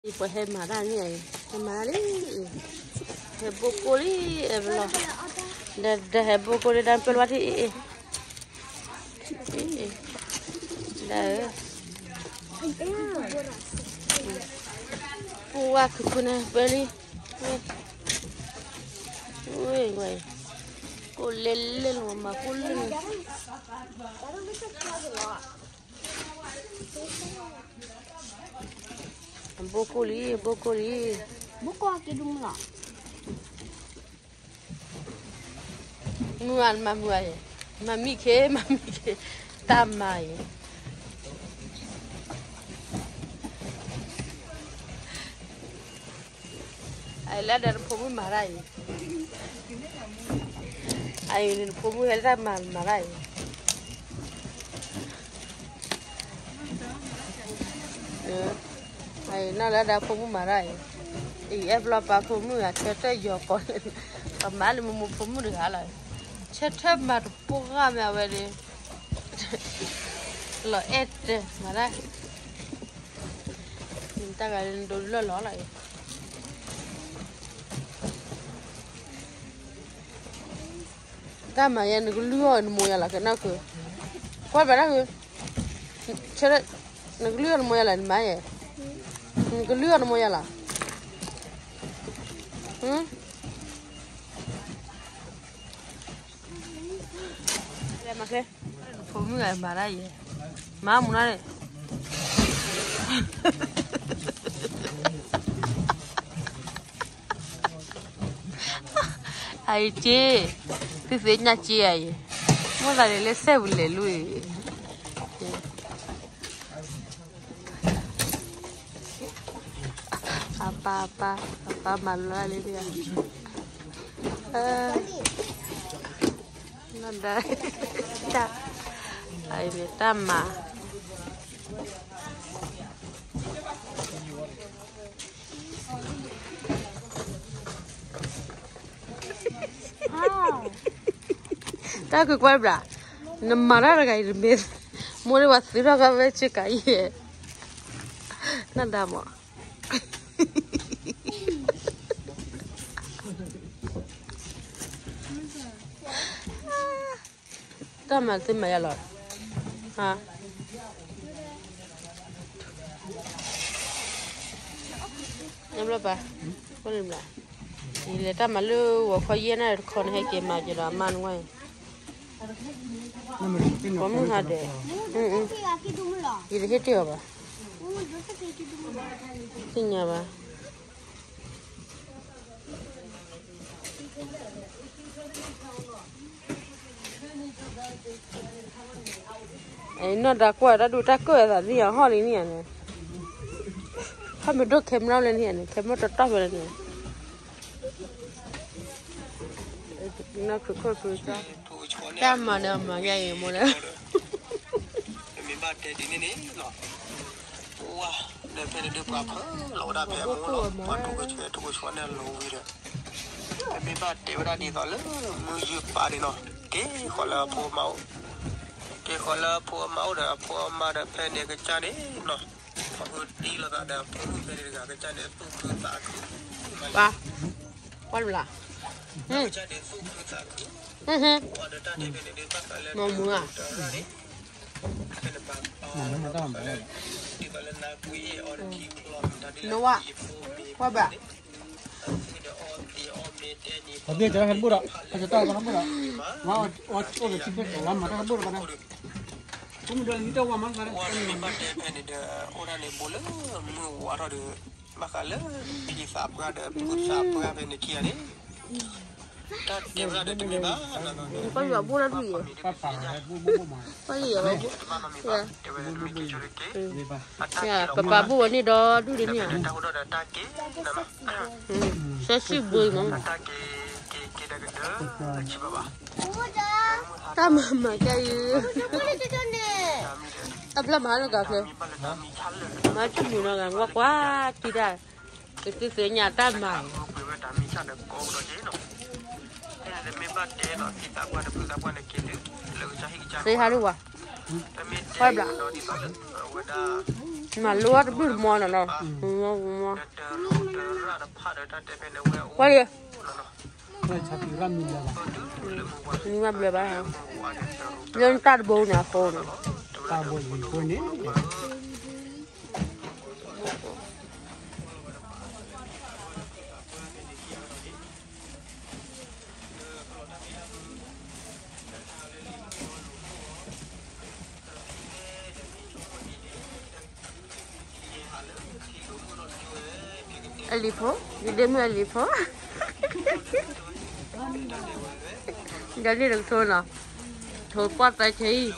Ipo hema rani ai. Hema ri. Hebo koli evlo. Da hebo koli dan pelwati Da. Puak kuna beli. Woi. Kulele mama kulele. Bokoli. Boko aki dumla. Mual mamuai. Mami ke tamai. Ai la dar pomu marai. Ai ni pomu helda marai. Ai na la dar pomu marai. Evlo pa pomu ya chete yo ko. Kamal mu pomu de hala. Chete mar program ya wele. Lo marai. Minta galin dulu lo lai. Tama ya nugluon mo ya la kana ko. Kwa bara ko. Chere nugluon mo ya la ma ya. Nugluon mo ya la. Le makle. Fomu ya mara ye. Ma munare. Ai che. Fife nya chi ai. Mo la le sevule lui. Apa malu le dia. Nada. Ta. Ai betama. Ta ku kwa bra. Namara ra gai me. More wa sira ga ve che kai ye. Nada mo. Tama tema ya lo. Ha. Nyamla ba. Kolimla. Ile tama lu wo khoyena khon he ke ma jira man wai. Kamu ada. Ile heti ba. Sinya ba. Nó đã qua đã đủ đã cơ là gì à họ đi nè này, họ mới đốt kem rau lên nè này, kem nó trật trật lên nè, nó cứ coi cứ cho, ta mà nè mà nhảy mà nè, cái khó là phô máu đã phô mà đã phê này cái cha đấy nó họ đi là cả đã phô phê này cả cái cha đấy phô cứ tạ ba quan là cha đấy phô cứ tạ mau mua à nó à qua bả Tapi jangan kan budak, kita tahu kan budak. Mau orang cincin orang mana kan budak kan. Kemudian kita orang mana kan. Orang ni pada ni dia orang ni bola, orang dia makala pergi sapa ada ikut sapa apa ni kia ni. Tak dia ada tu memang. Kau juga bola tu ya? Kau iya babu. Ya, papa bu ni dah tu dia ni. Tahu dah tak ke. Saya sih boy mang. Tama macam Abla malu kafe. Macam ni orang wak wak tidak. Itu senyata mai. Saya haru wah. Kau bela. mà lúa nó bự mò nó mò quá đi nhưng mà bây giờ dân ta bố nhà khô này ta bồi bồi nè Alipo, dia mau alipo. Jadi được thôi nào, thôi quát tay chị.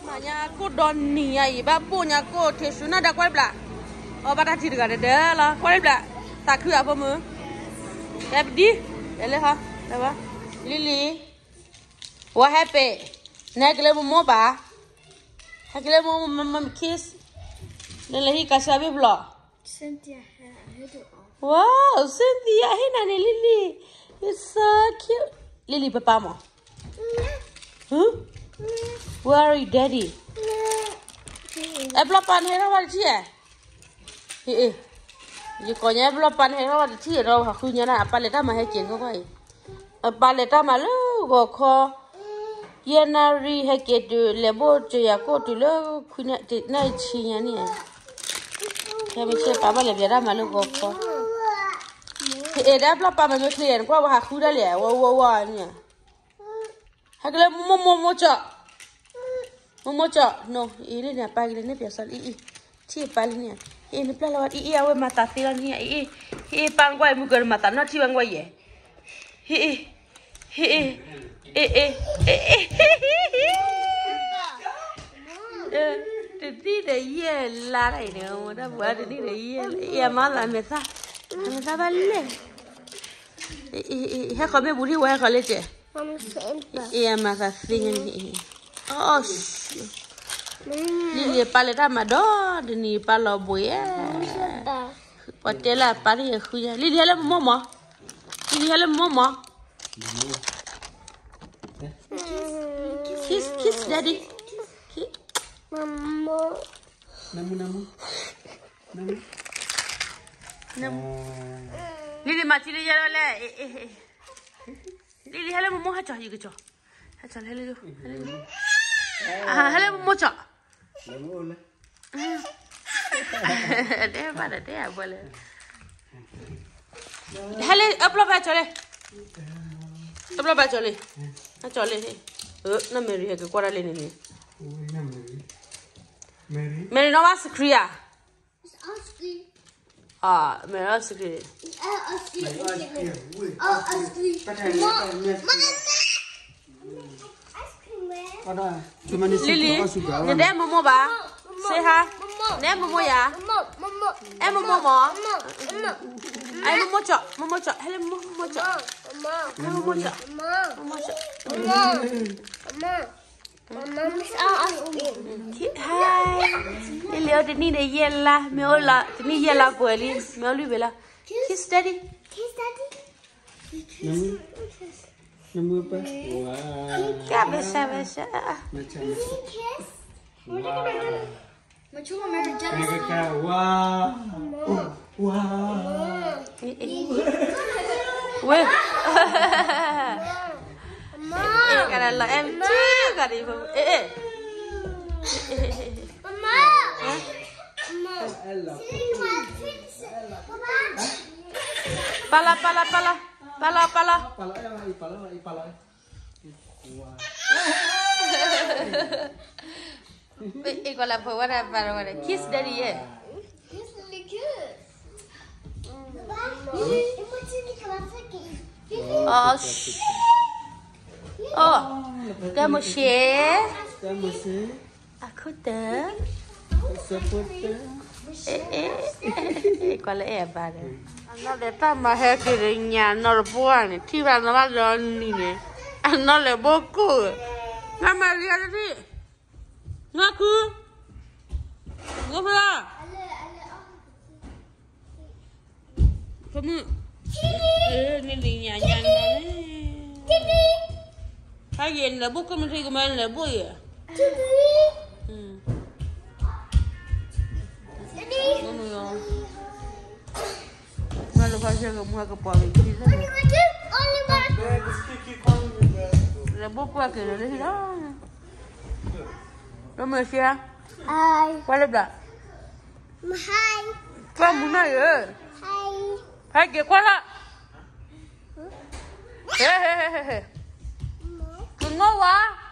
Mà nhà cô đòn nỉ ấy, ba bố nhà cô thì xuống nó đã quay lại. Bà đã chỉ được cái đấy là quay lại, ta cứ áp vào đẹp đi, để lấy ha, đấy ba. Lily, what happened? Nãy cái mua bà, cái mua kiss. Nên là hi casa bị blo. Cynthia hết rồi. Wow, Cynthia hey nani Lily. It's so cute. Lily papa mo. Where are you daddy? Blo pan hey rawat chi eh? Hi. Ji ko nya blo pan hey rawat chi ro ha khu nya na apa leta ma he chen ko kai. Apa leta ma lu go kho. Yenari he ke tu lebo tu ya ko tu lo khu na chi nya ni. Thế mình chơi bà lại ra mà nó gọt con, thì đã bắt bà mình clear qua bà khu ra liền, wow nhỉ, hay cái mua chợ, no, ý này là bà cái này bây giờ ý, chỉ bà này, ý này bà là ý ao mà ta tiền này, ý bà quay mua cái mà ta nó chỉ bà quay vậy, đi để ye la này nữa mà đã bỏ đi để ye mà làm sao ba lên hay có mấy bữa đi qua có lên chứ ye mà sao xin nhỉ oh đi pa lên mà đó đi pa lo bùi pa tê la pa đi khuya đi hello mama đi hello mama kiss daddy Namu. Lily mati đi ra đây. Lily hello momo ha cho gì cái cho. Ha cho hello. Hello momo cho. Để bà để à bole. Hello upload ba cho đây. Upload ba cho đây. Ha cho đây. Na Mary ha cái qua đây này. Mary no vas Korea. Ah, Mary vas Korea. Lily, nè momo ba. Say hi. Nè momo ya. Em momo. Ai momo cho. Hello momo cho. Momo cho. Hi. Lily ở đây này yella, mèo là, này yella bơi đi, mèo lui về là. Kiss daddy. Namu apa? Wow. Kak besar. Macam mana jalan? Mereka wow. Weh. Cái là em chứ cái gì không? Mama. Pala. Ipala. Wow. Igual la puedo para kiss daddy eh. Kamu share? Aku tak. Qual é a vara? Não deve estar mais requerendo não boa, tira na vara nem. Não le boco. Na Maria ali. Ngaku. Ngapa? Kamu ni nyanyi Hai là bố có mình thấy của mình là bố à? kasih ke muka ke pawai kita. Lepas apa ke dah dah. Nama siapa? Hai. Kuala Belak. Hai. Kamu nak ya? Hai. Hai ke kuala? Hehehehe. Kenapa?